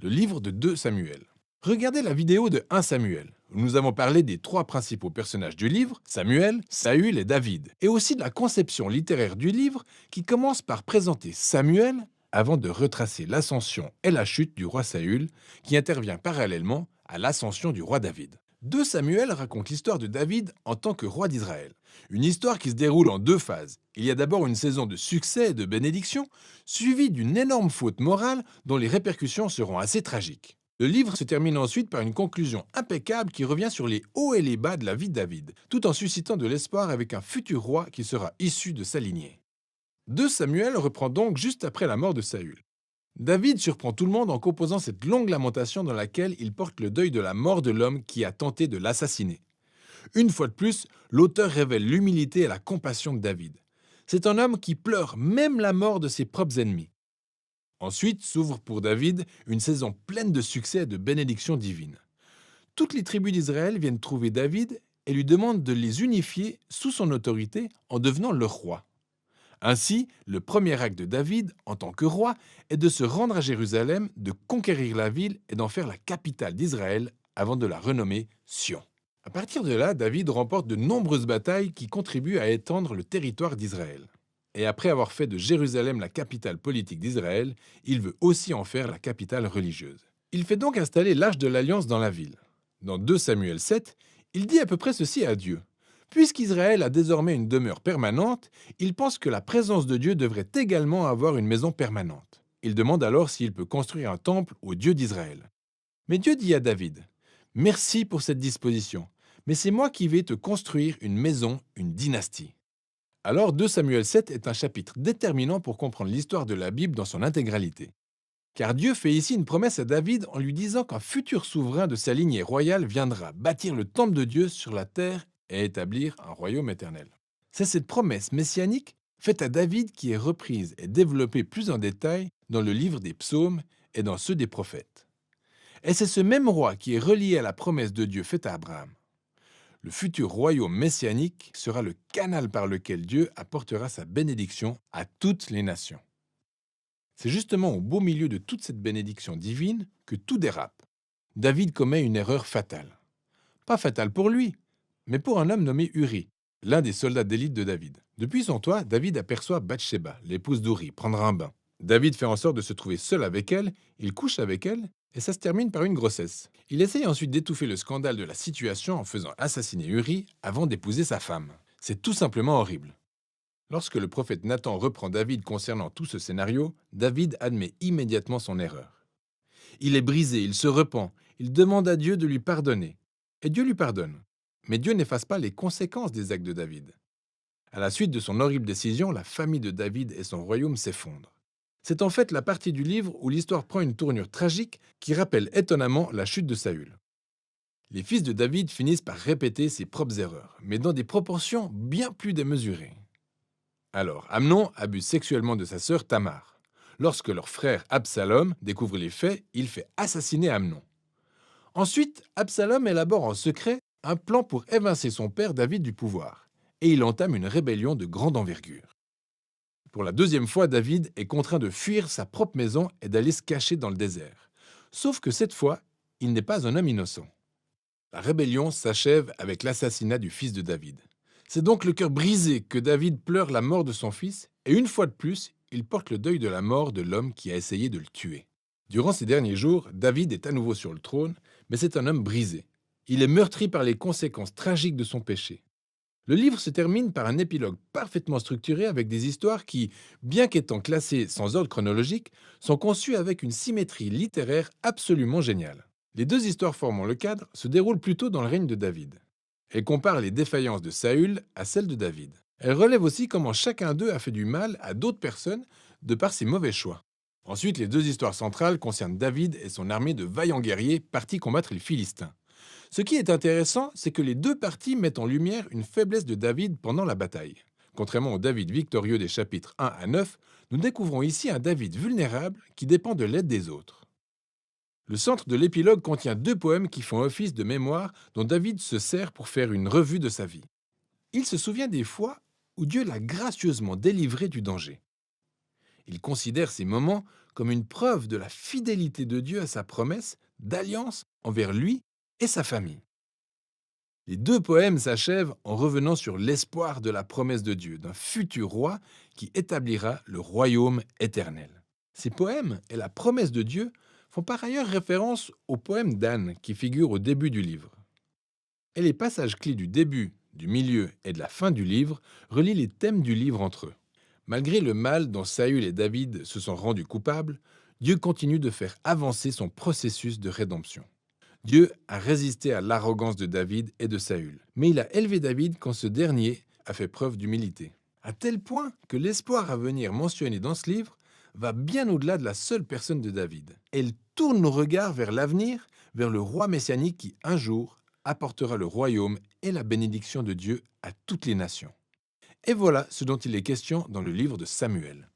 Le livre de 2 Samuel. Regardez la vidéo de 1 Samuel, où nous avons parlé des 3 principaux personnages du livre, Samuel, Saül et David, et aussi de la conception littéraire du livre qui commence par présenter Samuel avant de retracer l'ascension et la chute du roi Saül, qui intervient parallèlement à l'ascension du roi David. 2 Samuel raconte l'histoire de David en tant que roi d'Israël. Une histoire qui se déroule en 2 phases. Il y a d'abord une saison de succès et de bénédiction, suivie d'une énorme faute morale dont les répercussions seront assez tragiques. Le livre se termine ensuite par une conclusion impeccable qui revient sur les hauts et les bas de la vie de David, tout en suscitant de l'espoir avec un futur roi qui sera issu de sa lignée. 2 Samuel reprend donc juste après la mort de Saül. David surprend tout le monde en composant cette longue lamentation dans laquelle il porte le deuil de la mort de l'homme qui a tenté de l'assassiner. Une fois de plus, l'auteur révèle l'humilité et la compassion de David. C'est un homme qui pleure même la mort de ses propres ennemis. Ensuite s'ouvre pour David une saison pleine de succès et de bénédictions divines. Toutes les tribus d'Israël viennent trouver David et lui demandent de les unifier sous son autorité en devenant leur roi. Ainsi, le premier acte de David, en tant que roi, est de se rendre à Jérusalem, de conquérir la ville et d'en faire la capitale d'Israël avant de la renommer Sion. À partir de là, David remporte de nombreuses batailles qui contribuent à étendre le territoire d'Israël. Et après avoir fait de Jérusalem la capitale politique d'Israël, il veut aussi en faire la capitale religieuse. Il fait donc installer l'Arche de l'Alliance dans la ville. Dans 2 Samuel 7, il dit à peu près ceci à Dieu. Puisqu'Israël a désormais une demeure permanente, il pense que la présence de Dieu devrait également avoir une maison permanente. Il demande alors s'il peut construire un temple au Dieu d'Israël. Mais Dieu dit à David, « Merci pour cette disposition, mais c'est moi qui vais te construire une maison, une dynastie. » Alors 2 Samuel 7 est un chapitre déterminant pour comprendre l'histoire de la Bible dans son intégralité. Car Dieu fait ici une promesse à David en lui disant qu'un futur souverain de sa lignée royale viendra bâtir le temple de Dieu sur la terre et établir un royaume éternel. C'est cette promesse messianique faite à David qui est reprise et développée plus en détail dans le livre des psaumes et dans ceux des prophètes. Et c'est ce même roi qui est relié à la promesse de Dieu faite à Abraham. Le futur royaume messianique sera le canal par lequel Dieu apportera sa bénédiction à toutes les nations. C'est justement au beau milieu de toute cette bénédiction divine que tout dérape. David commet une erreur fatale. Pas fatale pour lui, mais pour un homme nommé Uri, l'un des soldats d'élite de David. Depuis son toit, David aperçoit Bathsheba, l'épouse d'Uri, prendre un bain. David fait en sorte de se trouver seul avec elle, il couche avec elle, et ça se termine par une grossesse. Il essaye ensuite d'étouffer le scandale de la situation en faisant assassiner Uri avant d'épouser sa femme. C'est tout simplement horrible. Lorsque le prophète Nathan reprend David concernant tout ce scénario, David admet immédiatement son erreur. Il est brisé, il se repent, il demande à Dieu de lui pardonner. Et Dieu lui pardonne. Mais Dieu n'efface pas les conséquences des actes de David. À la suite de son horrible décision, la famille de David et son royaume s'effondrent. C'est en fait la partie du livre où l'histoire prend une tournure tragique qui rappelle étonnamment la chute de Saül. Les fils de David finissent par répéter ses propres erreurs, mais dans des proportions bien plus démesurées. Alors, Amnon abuse sexuellement de sa sœur Tamar. Lorsque leur frère Absalom découvre les faits, il fait assassiner Amnon. Ensuite, Absalom élabore en secret un plan pour évincer son père David du pouvoir, et il entame une rébellion de grande envergure. Pour la deuxième fois, David est contraint de fuir sa propre maison et d'aller se cacher dans le désert. Sauf que cette fois, il n'est pas un homme innocent. La rébellion s'achève avec l'assassinat du fils de David. C'est donc le cœur brisé que David pleure la mort de son fils, et une fois de plus, il porte le deuil de la mort de l'homme qui a essayé de le tuer. Durant ces derniers jours, David est à nouveau sur le trône, mais c'est un homme brisé. Il est meurtri par les conséquences tragiques de son péché. Le livre se termine par un épilogue parfaitement structuré avec des histoires qui, bien qu'étant classées sans ordre chronologique, sont conçues avec une symétrie littéraire absolument géniale. Les 2 histoires formant le cadre se déroulent plutôt dans le règne de David. Elles comparent les défaillances de Saül à celles de David. Elles relèvent aussi comment chacun d'eux a fait du mal à d'autres personnes de par ses mauvais choix. Ensuite, les 2 histoires centrales concernent David et son armée de vaillants guerriers partis combattre les Philistins. Ce qui est intéressant, c'est que les 2 parties mettent en lumière une faiblesse de David pendant la bataille. Contrairement au David victorieux des chapitres 1 à 9, nous découvrons ici un David vulnérable qui dépend de l'aide des autres. Le centre de l'épilogue contient 2 poèmes qui font office de mémoire dont David se sert pour faire une revue de sa vie. Il se souvient des fois où Dieu l'a gracieusement délivré du danger. Il considère ces moments comme une preuve de la fidélité de Dieu à sa promesse d'alliance envers lui et sa famille. Les deux poèmes s'achèvent en revenant sur l'espoir de la promesse de Dieu, d'un futur roi qui établira le royaume éternel. Ces poèmes et la promesse de Dieu font par ailleurs référence au poème d'Anne qui figure au début du livre. Et les passages clés du début, du milieu et de la fin du livre relient les thèmes du livre entre eux. Malgré le mal dont Saül et David se sont rendus coupables, Dieu continue de faire avancer son processus de rédemption. Dieu a résisté à l'arrogance de David et de Saül, mais il a élevé David quand ce dernier a fait preuve d'humilité. À tel point que l'espoir à venir mentionné dans ce livre va bien au-delà de la seule personne de David. Elle tourne nos regards vers l'avenir, vers le roi messianique qui, un jour, apportera le royaume et la bénédiction de Dieu à toutes les nations. Et voilà ce dont il est question dans le livre de Samuel.